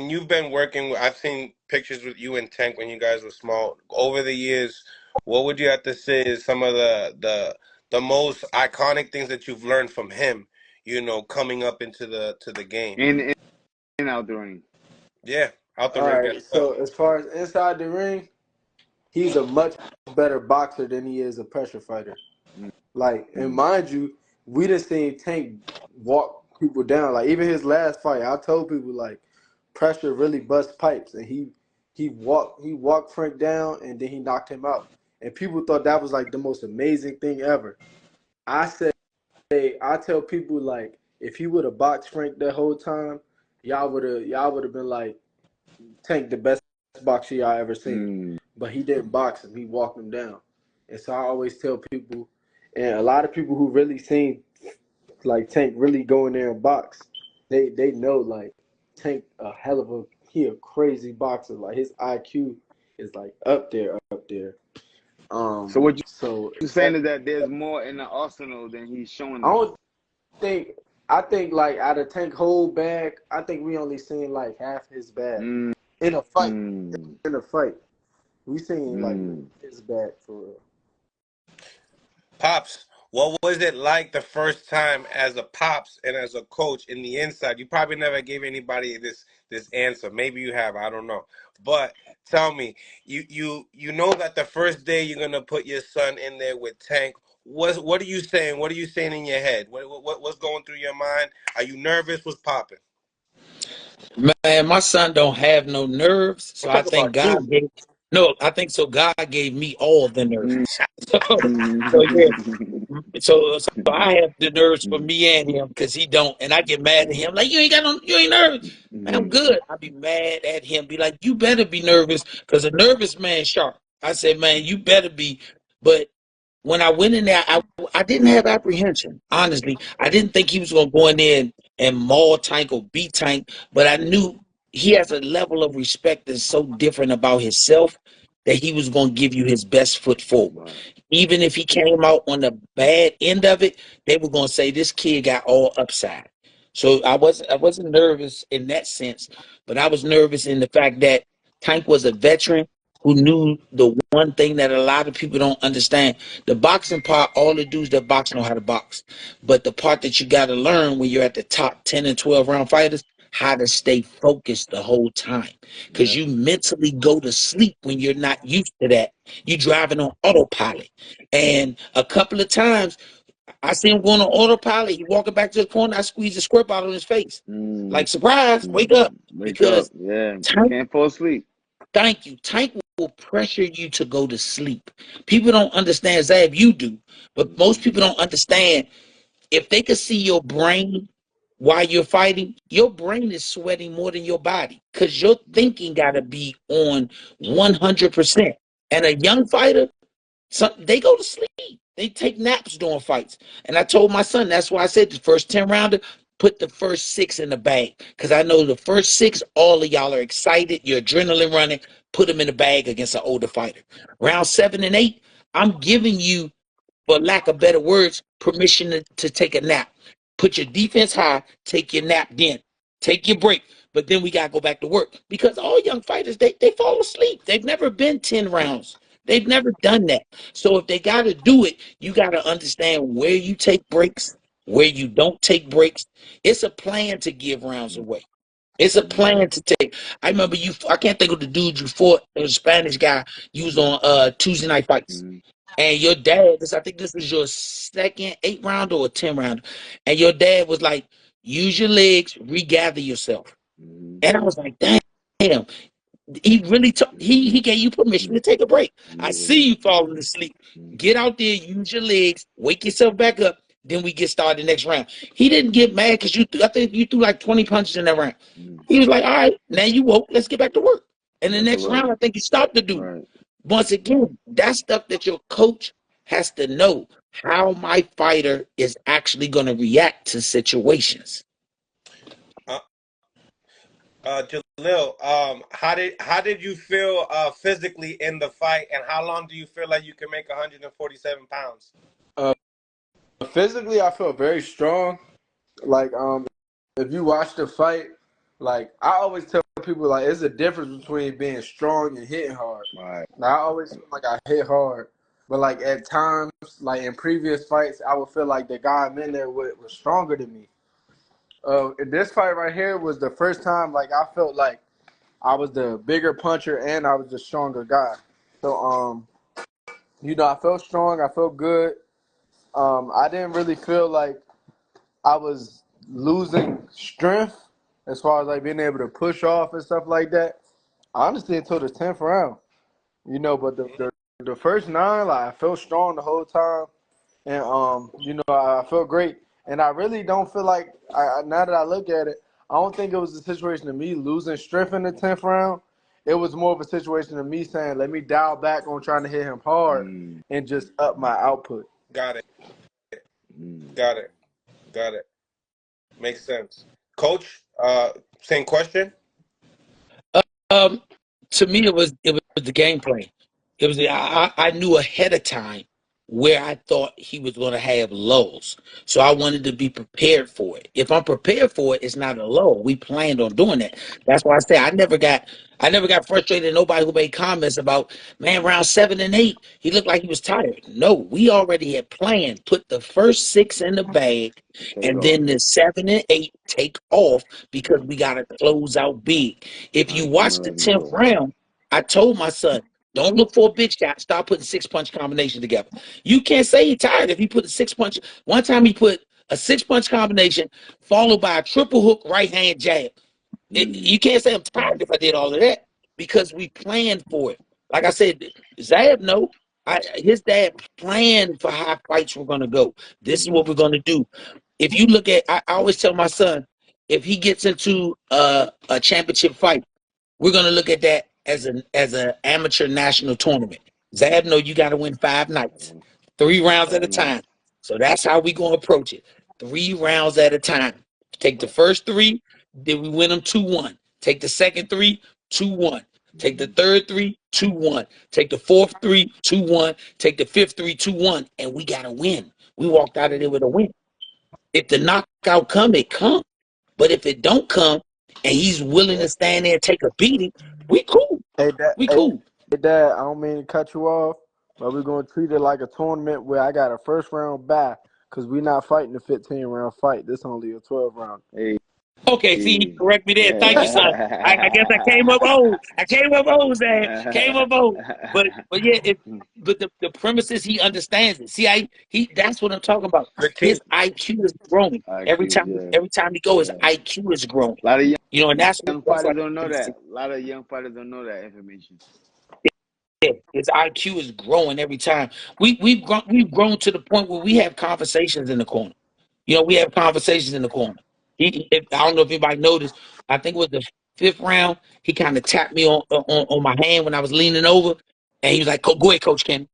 you've been working, I've seen pictures with you and Tank when you guys were small. Over the years, what would you have to say is some of the most iconic things that you've learned from him? Coming up into the game. In outdoor ring. Yeah, Out the All ring, right. yes, sir. So as far as inside the ring, he's a much better boxer than he is a pressure fighter. Like, and Mm. mind you, we done seen Tank walk people down. Like even his last fight, I told people like pressure really busts pipes, and he walked Frank down, and then he knocked him out. And people thought that was like the most amazing thing ever. I say, I tell people like if he would have boxed Frank that whole time, y'all would have been like Tank the best boxer y'all ever seen. Mm. But he didn't box him; he walked him down. And so I always tell people, and a lot of people who really seen like Tank really go in there and box, they know like Tank a hell of a he a crazy boxer. Like his IQ is like up there, up there. So what So you saying is that there's more in the arsenal than he's showing I us. don't think I think like out of Tank whole bag, I think we only seen like half his bag Mm. in a fight. Mm. In a fight, we seen like Mm. his bag for real. Pops, what was it like the first time as a pops and as a coach in the inside? You probably never gave anybody this answer. Maybe you have, I don't know. But tell me, you know that the first day you're gonna put your son in there with Tank. What are you saying? What are you saying in your head? What's going through your mind? Are you nervous? What's popping? Man, my son don't have no nerves, I'm so I talking think about God you. gave. No, I think so. God gave me all the nerves. Mm. So yeah, so I have the nerves for Mm. me and him because he don't, and I get mad at him like you ain't nervous. Man, I'm Mm. good. I be mad at him, be like, you better be nervous because a nervous man sharp. I said, man, you better be. But when I went in there, I didn't have apprehension. Honestly, I didn't think he was gonna go in there and maul Tank or beat Tank, but I knew he has a level of respect that's so different about himself that he was gonna give you his best foot forward. Right. Even if he came out on the bad end of it, they were gonna say this kid got all upside. So I wasn't nervous in that sense, but I was nervous in the fact that Tank was a veteran who knew the one thing that a lot of people don't understand. The boxing part, all the dudes that box know how to box. But the part that you got to learn when you're at the top 10 and 12 round fighters, how to stay focused the whole time. Because Yeah. you mentally go to sleep when you're not used to that. You're driving on autopilot. And a couple of times, I see him going on autopilot. He walking back to the corner. I squeeze the squirt bottle in his face. Mm. Like, surprise, wake up. Wake up. Because Yeah. Tank, Can't fall asleep. thank you. Tank will pressure you to go to sleep. People don't understand, Zab, you do. But most people don't understand if they could see your brain while you're fighting, your brain is sweating more than your body because your thinking got to be on 100%. And a young fighter, they go to sleep. They take naps during fights. And I told my son, that's why I said the first 10 rounder, put the first six in the bag. Because I know the first six, all of y'all are excited, your adrenaline running, put them in the bag against an older fighter. Round 7 and 8, I'm giving you, for lack of better words, permission to take a nap. Put your defense high, take your nap then. Take your break. But then we gotta go back to work. Because all young fighters, they fall asleep. They've never been 10 rounds. They've never done that. So if they gotta do it, you gotta understand where you take breaks, where you don't take breaks. It's a plan to give rounds away. It's a Mm. plan to take. I remember you. I can't think of the dude you fought. It was a Spanish guy. You was on Tuesday Night Fights, Mm. and your dad. I think this was your second 8 round or a 10 round, and your dad was like, "Use your legs, regather yourself." Mm. And I was like, "Damn." He really took. He Mm. gave you permission Mm. to take a break. I see Literally. you falling asleep. Mm. Get out there, use your legs, wake yourself back up. Then we get started next round. He didn't get mad because you. I think you threw like 20 punches in that round. Mm. He was like, all right, now you woke. Let's get back to work. And the Back to next work. round, I think he stopped the dude. Right. Once again, that's stuff that your coach has to know how my fighter is actually going to react to situations. Uh, Jalil, how did you feel physically in the fight, and how long do you feel like you can make 147 pounds? Uh, Physically, I feel very strong. Like if you watch the fight, like I always tell people, like it's a difference between being strong and hitting hard. Right. Now, I always feel like I hit hard, but like at times, like in previous fights, I would feel like the guy I'm in there with was stronger than me. In this fight right here was the first time like I felt like I was the bigger puncher and I was the stronger guy. So I felt strong. I felt good. I didn't really feel like I was losing strength as far as like being able to push off and stuff like that. Honestly, until the 10th round, but the first nine, like I felt strong the whole time, and I felt great. And I really don't feel like now that I look at it, I don't think it was a situation of me losing strength in the 10th round. It was more of a situation of me saying, "Let me dial back on trying to hit him hard Mm, and just up my output." Got it. mm. Got it. Got it. Makes sense. Coach, same question. Um, to me, it was the game plan. It was I knew ahead of time where I thought he was going to have lulls, so I wanted to be prepared for it. If I'm prepared for it, it's not a lull. We planned on doing that. That's why I say I never got frustrated at nobody who made comments about, man, round 7 and 8, he looked like he was tired. No, we already had planned. Put the first 6 in the bag, Take and off. then the 7 and 8 take off because we got to close out big. If you Nice. watch the 10th round, I told my son, don't look for a big shot. Start putting 6-punch combination together. You can't say he's tired if he put a 6-punch. One time he put a 6-punch combination followed by a triple hook right hand jab. Mm, You can't say I'm tired if I did all of that because we planned for it. Like I said, Zab, no. His dad planned for how fights were going to go. This is mm-hmm. what we're going to do. If you look at, I always tell my son, if he gets into a championship fight, we're gonna look at that as an amateur national tournament. Zab, no, you got to win 5 nights, 3 rounds at a Nice. time. So that's how we gonna approach it. 3 rounds at a time. Take the first 3, then we win them 2-1. Take the second 3, 2-1. Take the third 3, 2-1. Take the fourth 3, 2-1. Take the fifth 3, 2-1, and we gotta win. We walked out of there with a win. If the knockout come, it come. But if it don't come, and he's willing to stand there and take a beating, we cool. Hey, Dad. We Hey, cool. Dad. I don't mean to cut you off, but we're gonna treat it like a tournament where I got a first round bye because we're not fighting a 15-round fight. This only a 12 round. Hey. Okay, see, he correct me there. Thank you, son. I guess I came up old. I came up old, Zach. Came up old. But yeah, but the premise is he understands it. See, that's what I'm talking about. Good team. His IQ is growing every IQ, time. yeah. Every time he goes, his Yeah. IQ is growing. A lot of And that's young why fighters don't know that. A lot of young fighters don't know that information. his IQ is growing every time. We've grown to the point where we have conversations in the corner. We have conversations in the corner. I don't know if anybody noticed. I think it was the 5th round. He kind of tapped me on my hand when I was leaning over, and he was like, "Go ahead, Coach Kenny."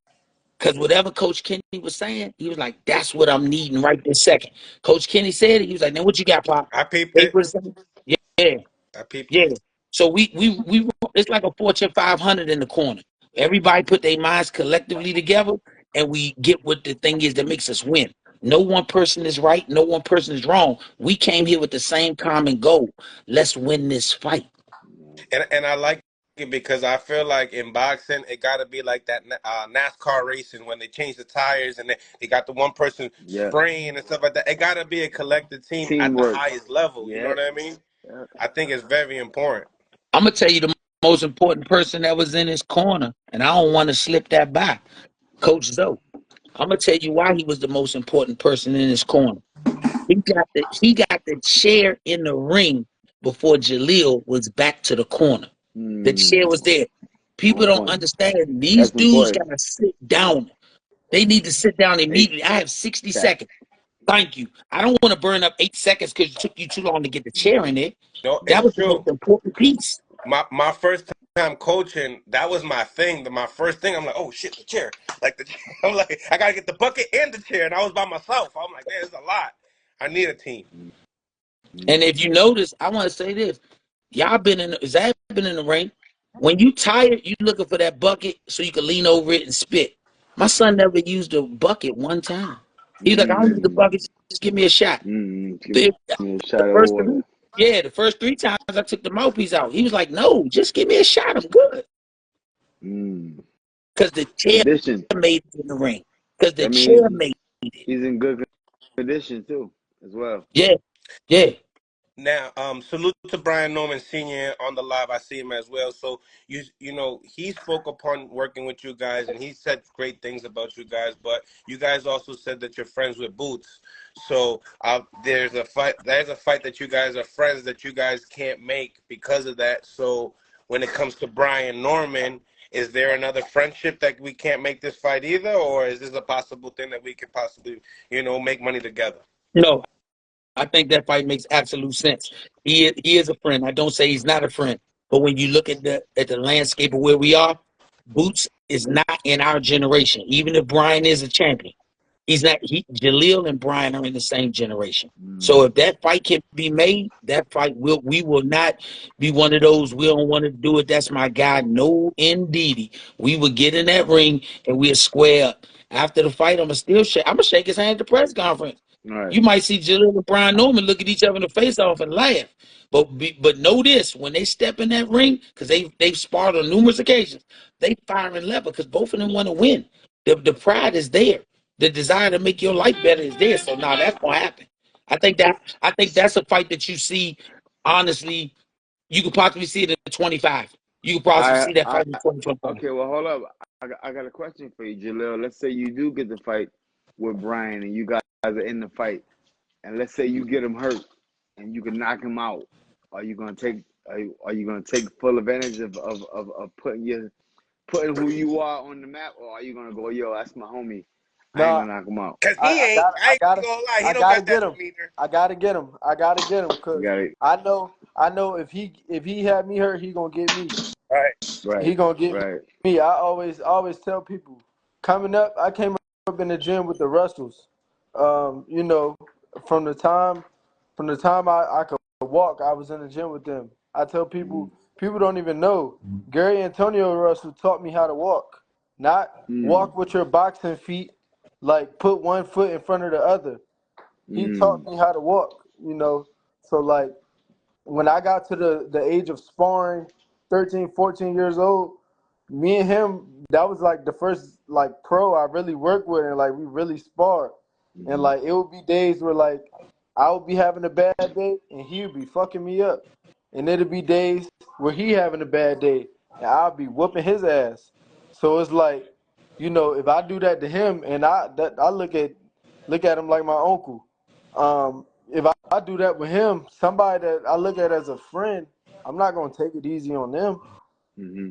Because whatever Coach Kenny was saying, he was like, "That's what I'm needing right this second." Coach Kenny said it. He was like, "Now what you got, Pop?" I peeped it. Papers. Yeah. I peeped Yeah. it. So we it's like a Fortune 500 in the corner. Everybody put their minds collectively together, and we get what the thing is that makes us win. No one person is right. No one person is wrong. We came here with the same common goal. Let's win this fight. And I like it because I feel like in boxing it got to be like that NASCAR racing when they change the tires and they got the one person Yeah. spraying and stuff like that. It got to be a collective team at the Teamwork. highest level. You know Yeah. what I mean? Yeah. I think it's very important. I'm gonna tell you the most important person that was in his corner, and I don't want to slip that by. Coach Zoe. I'm gonna tell you why he was the most important person in his corner. He got the chair in the ring before Jalil was back to the corner. The chair was there. People On don't point. understand. These That's dudes important. gotta sit down. They need to sit down Hey, immediately. I have 60 fact. seconds. Thank you. I don't want to burn up 8 seconds because it took you too long to get the chair in there. No, That it's was the true. most important piece. My first time coaching, that was my thing. My first thing, I'm like, oh shit, the chair. Like the chair. I'm like, I gotta get the bucket and the chair, and I was by myself. I'm like, man, it's a lot. I need a team. And if you notice, I want to say this. Zach been in the ring. When you tired, you looking for that bucket so you can lean over it and spit. My son never used a bucket one time. He's like, I don't need the bucket, just give me a shot. Give The, me a the shot of first water. three, yeah, the first 3 times I took the mouthpiece out. He was like, no, just give me a shot. I'm good. Because the chair Condition. made it in the ring. Because the That chair means made it. he's in good condition too, as well. Yeah, yeah. Now, salute to Brian Norman Sr. on the live. I see him as well. So you know he spoke upon working with you guys, and he said great things about you guys. But you guys also said that you're friends with Boots. So there's a fight. There's a fight that you guys are friends that you guys can't make because of that. So when it comes to Brian Norman, is there another friendship that we can't make this fight either, or is this a possible thing that we could possibly make money together? No, I think that fight makes absolute sense. He is a friend. I don't say he's not a friend, but when you look at the landscape of where we are, Boots is not in our generation. Even if Brian is a champion, he's not. Jalil and Brian are in the same generation. So if that fight can be made, that fight we will not be one of those. We don't want to do it. That's my guy. No, indeedy. We will get in that ring and we'll square up. After the fight, I'm gonna shake his hand at the press conference. Right. You might see Jalil and Brian Norman look at each other in the face off and laugh. But know this: when they step in that ring, because they've sparred on numerous occasions, they fire and level because both of them want to win. The pride is there. The desire to make your life better is there. So now that's gonna happen. I think that's a fight that you see. Honestly, you could possibly see it at 25. You could possibly see that fight in 2025. Okay, well, hold up. I got a question for you, Jalil. Let's say you do get the fight with Brian and you guys are in the fight, and let's say you get him hurt and you can knock him out. Are you gonna take full advantage of putting who you are on the map, or are you gonna go, yo, that's my homie, I ain't Nah, gonna knock him out? Cause he ain't. I ain't gonna lie. He I don't gotta got get that him. demeanor. I gotta get him. I gotta get him You because got it. I know if he had me hurt, he gonna get me. Right. Right. He gonna get Right. me. I always tell people coming up. I came up in the gym with the Russells. You know, from the time I could walk, I was in the gym with them. I tell people don't even know. Gary Antonio Russell taught me how to walk, not walk with your boxing feet, like put one foot in front of the other. He taught me how to walk. You know, so like when I got to the age of sparring, 13, 14 years old, me and him, that was like the first like pro I really worked with, and like we really sparred. And like it would be days where like I would be having a bad day and he would be fucking me up. And it'd be days where he having a bad day and I'll be whooping his ass. So it's like, you know, if I do that to him and I look at him like my uncle. If I do that with him, somebody that I look at as a friend, I'm not gonna take it easy on them. Mm-hmm.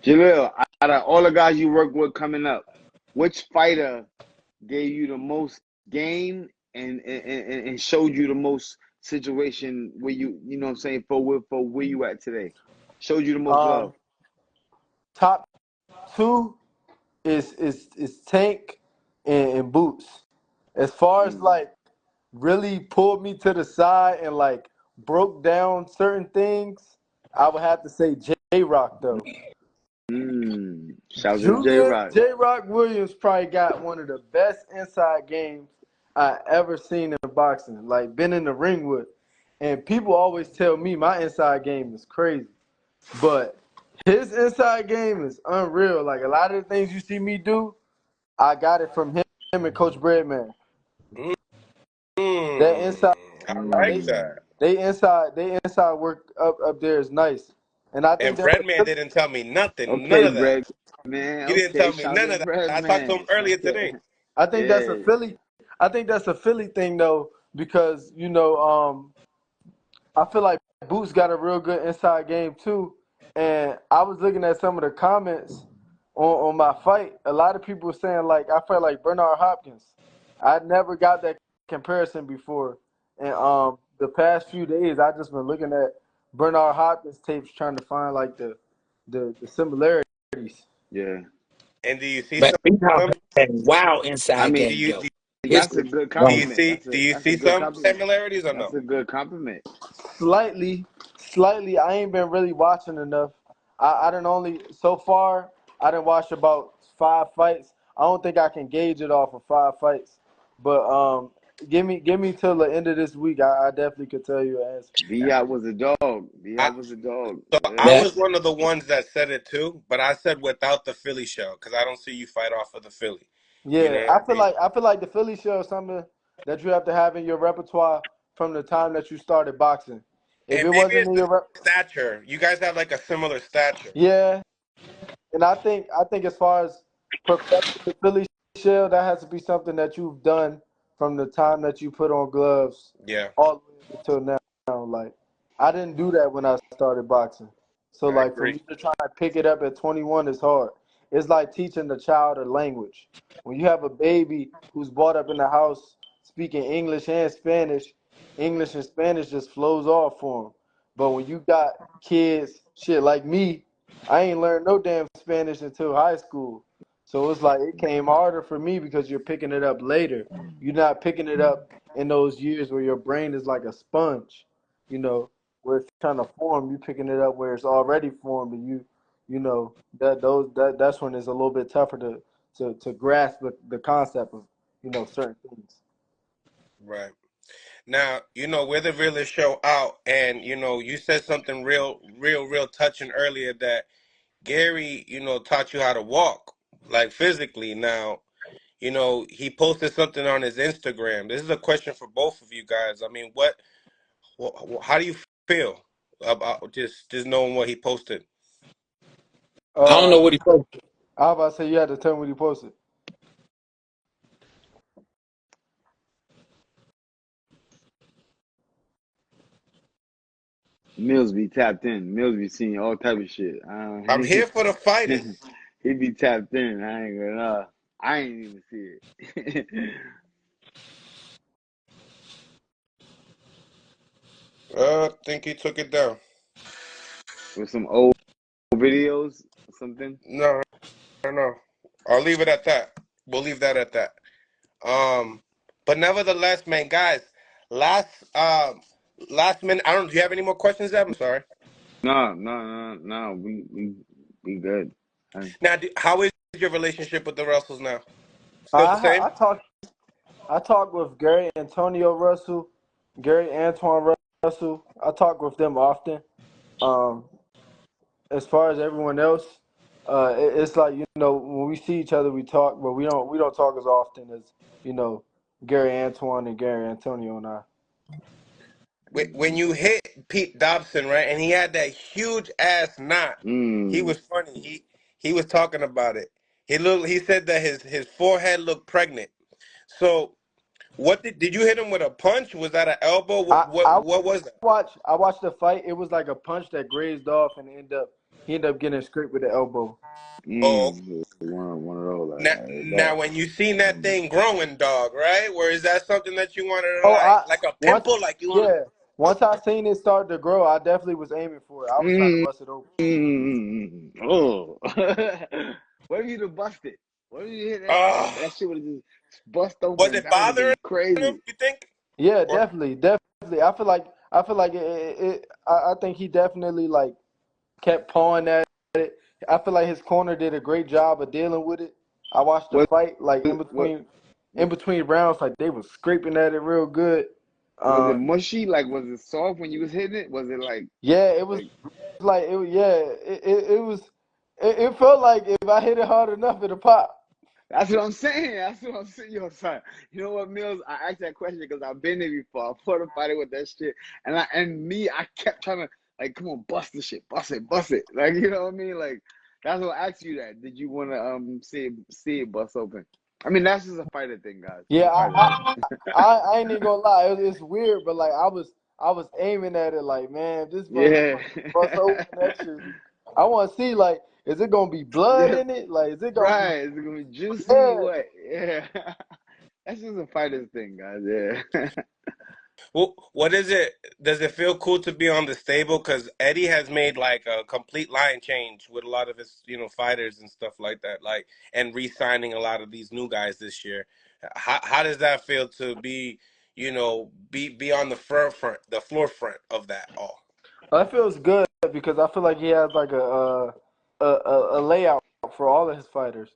Jalil, out of all the guys you work with coming up, which fighter gave you the most game and showed you the most situation where you know what I'm saying, for where you at today? Showed you the most love. Top two is Tank and Boots. As far as like really pulled me to the side and like broke down certain things, I would have to say J Rock though. Shout out to J-Rock. J Rock Williams probably got one of the best inside games I ever seen in boxing. Like been in the ring with. And people always tell me my inside game is crazy. But his inside game is unreal. Like a lot of the things you see me do, I got it from him and Coach Breadman. That inside, I like that. they inside work up there is nice, and I think And that Breadman didn't tell me nothing. None Okay, of that. Bread Man. He didn't Okay, tell me shout none out of to that. Bread I talked to him Man. earlier today. I think that's a Yeah. Philly. I think that's a Philly thing though, because you know, I feel like Boots got a real good inside game too. And I was looking at some of the comments on my fight. A lot of people were saying like I felt like Bernard Hopkins. I never got that comparison before. And the past few days I just been looking at Bernard Hopkins tapes trying to find like the similarities. Yeah. And do you see But some? wow I inside mean, Do game you though. do, His that's a good do you compliment. see do you That's a see good some compliment. similarities or That's no? a good compliment. Slightly, I ain't been really watching enough. I didn't only so far. I didn't watch about 5 fights. I don't think I can gauge it off of 5 fights. But give me till the end of this week. I definitely could tell you an answer. B.I. was a dog. B.I. I was a dog. so I Yeah. that was one of the ones that said it too, but I said without the Philly show because I don't see you fight off of the Philly. You Yeah, know what I mean? I feel like the Philly show is something that you have to have in your repertoire from the time that you started boxing. If And it maybe wasn't it's in the your stature. You guys have like a similar stature. yeah, and I think as far as perfecting the Philly shell, that has to be something that you've done from the time that you put on gloves Yeah, all the way up until now. Like I didn't do that when I started boxing. So I like for agree. me to try and pick it up at 21 is hard. It's like teaching a child a language. When you have a baby who's brought up in the house speaking English and Spanish just flows off for them. But when you got kids, shit like me, I ain't learned no damn Spanish until high school. So it's like it came harder for me because you're picking it up later. You're not picking it up in those years where your brain is like a sponge, where it's trying to form. You picking it up where it's already formed, and that's when it's a little bit tougher to grasp the concept of certain things. Right. Now, we're the realest show out, and you said something real touching earlier that Gary, taught you how to walk, like physically. Now, he posted something on his Instagram. This is a question for both of you guys. I mean, how do you feel about just knowing what he posted? I don't Uh, know what he posted. I was about to say you had to tell me what he posted. Mills be tapped in. Mills be seeing all type of shit. I'm here for the fighters. He be tapped in. I ain't gonna lie. I ain't even see it. I think he took it down. With some old videos or something. No, no. I'll leave it at that. We'll leave that at that. But nevertheless, man, guys, last last minute. I don't. Do you have any more questions, Zeb? I'm sorry. No. We good. Now, how is your relationship with the Russells now? Still the I, same? I talked I talk with Gary Antonio Russell, Gary Antoine Russell. I talk with them often. Um, as far as everyone else, it's like when we see each other, we talk, but we don't talk as often as you know Gary Antoine and Gary Antonio and I. When you hit Pete Dobson, right, and he had that huge ass knot, he Mm. was funny. He was talking about it. He said that his forehead looked pregnant. So what did you hit him with a punch? Was that an elbow? What I what I what was that? watched the fight. It was like a punch that grazed off, and he ended up getting scraped with the elbow. Oh, One of those. now, Like now that. when you seen that thing growing, dog, right? Where is that something that you wanted to Oh, I like a once pimple, like you want yeah. Once I seen it start to grow, I definitely was aiming for it. I was trying to Mm. bust it open. Oh. What if you'd have busted? What if you hit to? that? That shit would have just bust Was open. it That would have been bothering him? crazy. You think? Yeah, Or definitely. I feel like I think he definitely like kept pawing at it. I feel like his corner did a great job of dealing with it. I watched the Was fight like what? in between rounds, like they was scraping at it real good. Was it Um, mushy? Like, was it soft when you was hitting it? Was it yeah, it was like? like it was. It felt like if I hit it hard enough, it'll pop. That's what I'm saying. That's what I'm saying. Yo, son. You know what, Mills? I asked that question because I've been there before. I fought a fighter with that shit, I kept trying to like, come on, bust the shit, bust it. Like, you know what I mean? Like, that's what I asked you. That did you want to see it bust open? I mean, that's just a fighter thing, guys. It's Yeah, a fighter thing. I ain't even gonna lie. It's weird, but like I was aiming at it like, man, this Yeah. motherfucker bust open that shit. I want to see like, is it gonna be blood Yeah. in it? Like, is it gonna be? Right. Is it gonna be juicy? Yeah. What? Yeah. That's just a fighter's thing, guys. Yeah. well, what is it? Does it feel cool to be on the stable? Because Eddie has made like a complete line change with a lot of his, fighters and stuff like that. Like, and re-signing a lot of these new guys this year. How does that feel to be, be on the floor front of that all? That feels good because I feel like he has like a layout for all of his fighters.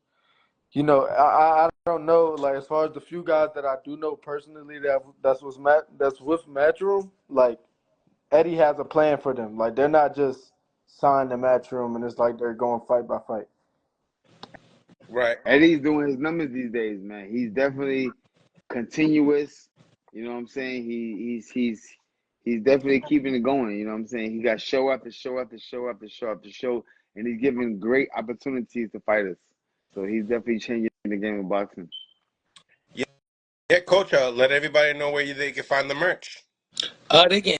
I don't know like as far as the few guys that I do know personally that's with Matchroom. Like Eddie has a plan for them. Like they're not just signed to Matchroom and it's like they're going fight by fight. Right. Eddie's doing his numbers these days, man. He's definitely continuous. You know what I'm saying? He's definitely keeping it going. You know what I'm saying? He got show after show after show after show after show, and he's giving great opportunities to fighters. So he's definitely changing the game of boxing. Yeah, Coach. Let everybody know where they can find the merch. They can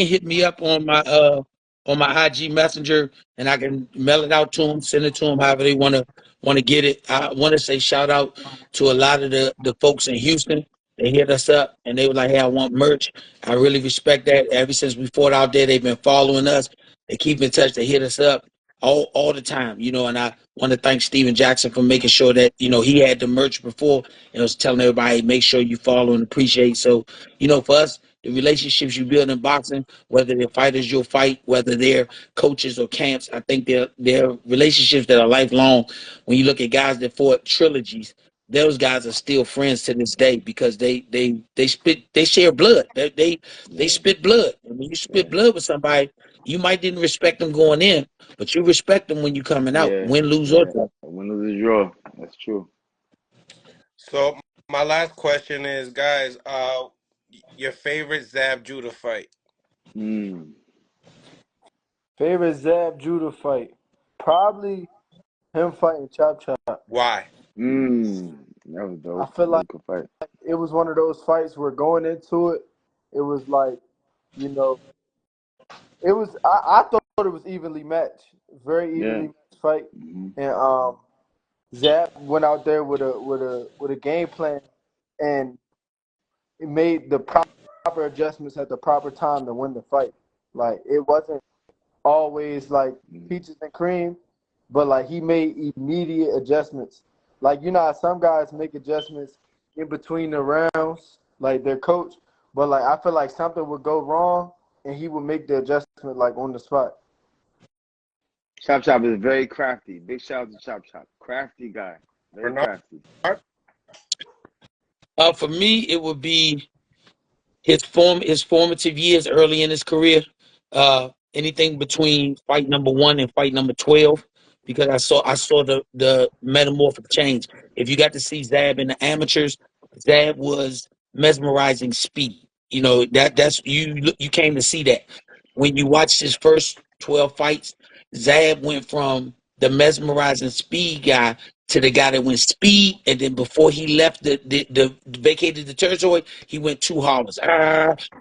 hit me up on my IG messenger, and I can mail it out to them, send it to them, however they want to get it. I want to say shout out to a lot of the folks in Houston. They hit us up and they were like, "Hey, I want merch." I really respect that. Ever since we fought out there, they've been following us. They keep in touch. They hit us up all the time, And I want to thank Steven Jackson for making sure that he had the merch before and was telling everybody, make sure you follow and appreciate. So, for us, the relationships you build in boxing, whether they're fighters you'll fight, whether they're coaches or camps, I think they're relationships that are lifelong. When you look at guys that fought trilogies, those guys are still friends to this day because they share blood. They Yeah, spit blood. And when you spit yeah, blood with somebody, you might didn't respect them going in, but you respect them when you coming out, yeah, win, lose, or yeah. draw. Win, lose, or draw. That's true. So my last question is, guys, your favorite Zab Judah fight? Mm. Favorite Zab Judah fight? Probably him fighting Chop Chop. Why? That was I dope. feel That was like a good fight. it was one of those fights where going into it, it was like, you know, it was. I thought it was evenly matched, very Yeah. evenly matched fight, Hmm. and Zab went out there with a game plan, and it made the proper adjustments at the proper time to win the fight. Like it wasn't always like peaches and cream, but like he made immediate adjustments. Like how some guys make adjustments in between the rounds, like their coach, but like I feel like something would go wrong and he would make the adjustment like on the spot. Chop Chop is very crafty. Big shout out to Chop Chop. Crafty guy. Very Bernard? crafty. For me, it would be his formative years early in his career, anything between fight number 1 and fight number 12, because I saw the metamorphic change. If you got to see Zab in the amateurs, Zab was mesmerizing speed. That's you came to see that. When you watched his first 12 fights, Zab went from the mesmerizing speed guy to the guy that went speed, and then before he left the vacated the territory, he went 2 hollers.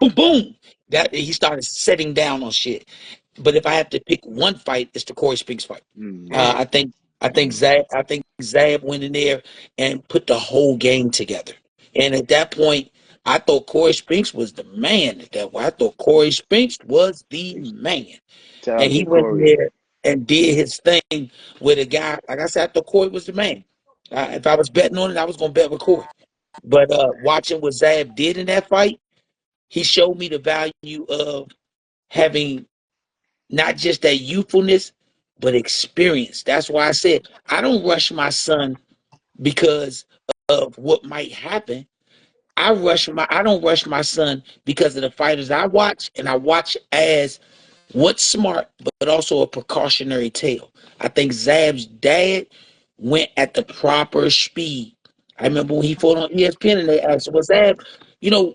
Boom, boom. That he started setting down on shit. But if I have to pick one fight, it's the Corey Spinks fight. Mm-hmm. Mm. I think Zab went in there and put the whole game together. And at that point, I thought Corey Spinks was the man. I thought Corey Spinks was the man. Shout And out he to went in Corey. there and did his thing with a guy. Like I said, I thought Corey was the man. If I was betting on it, I was going to bet with Corey. But watching what Zab did in that fight, he showed me the value of having not just that youthfulness, but experience. That's why I said I don't rush my son because of what might happen. I don't rush my son because of the fighters I watch, and I watch as what's smart, but also a precautionary tale. I think Zab's dad went at the proper speed. I remember when he fought on ESPN and they asked, "Well, Zab, you know,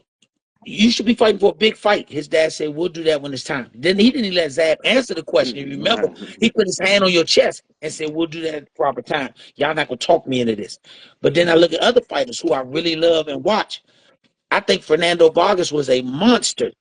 you should be fighting for a big fight." His dad said, "We'll do that when it's time." Then he didn't let Zab answer the question. You remember, he put his hand on your chest and said, "We'll do that at the proper time. Y'all not gonna talk me into this." But then I look at other fighters who I really love and watch. I think Fernando Vargas was a monster,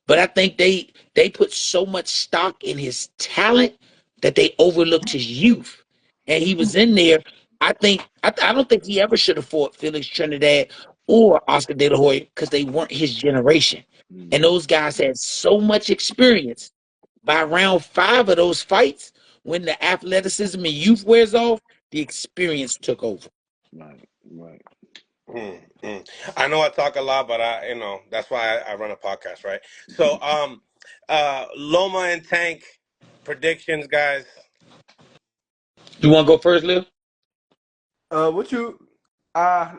but I think they put so much stock in his talent that they overlooked his youth. And he was in there. I don't think he ever should have fought Felix Trinidad or Oscar De La Hoya because they weren't his generation. And those guys had so much experience. By round 5 of those fights, when the athleticism and youth wears off, the experience took over. Right, right. I know I talk a lot, but that's why I run a podcast, right? So, Loma and Tank predictions, guys. You want to go first, Lil? What you? Uh,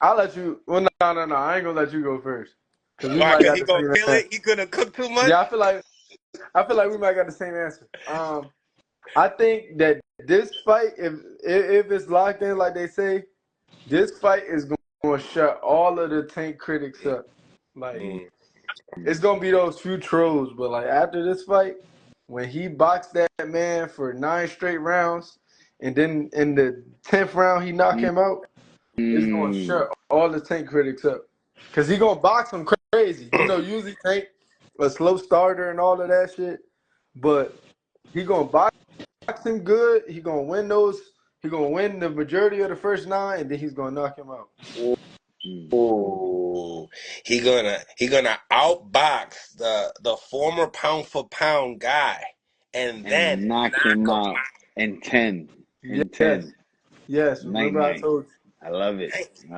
I'll let you. Well, no. I ain't gonna let you go first because we Why? might Cause got he the gonna same kill answer. it. He gonna cook too much. Yeah, I feel like we might got the same answer. I think that this fight, if it's locked in like they say, this fight is gonna shut all of the Tank critics up. Like, Mm. it's gonna be those few trolls, but like after this fight, when he boxed that man for 9 straight rounds, and then in the 10th round he knocked him out, it's gonna Mm. shut all the Tank critics up. Cause he gonna box him crazy. You know, usually Tank a slow starter and all of that shit, but he gonna box him good. He gonna win those. He gonna win the majority of the first 9, and then he's gonna knock him out. Ooh, he gonna outbox the former pound for pound guy, and And then knock knock him him out in 10. In Yes, 10. yes. Night Remember I night. told you. I love it. out.